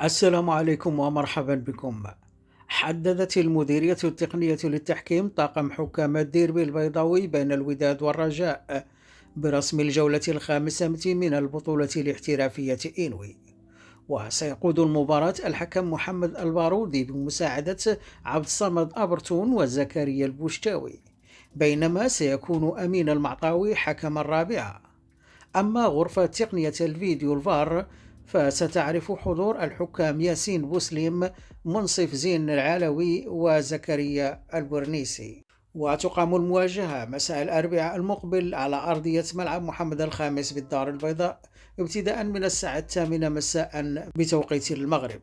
السلام عليكم ومرحبا بكم. حددت المديرية التقنية للتحكيم طاقم حكام الديربي البيضاوي بين الوداد والرجاء برسم الجولة الخامسة من البطولة الاحترافية إنوي. وسيقود المباراة الحكم محمد البارودي بمساعدة عبد الصمد أبرتون وزكريا البوشتاوي، بينما سيكون أمين المعطاوي حكم الرابعة. أما غرفة تقنية الفيديو الفار فستعرف حضور الحكام ياسين بوسليم، منصف زين العلوي وزكريا البرنيسي. وتقام المواجهة مساء الأربعاء المقبل على أرضية ملعب محمد الخامس بالدار البيضاء ابتداء من الساعة 8 مساء بتوقيت المغرب.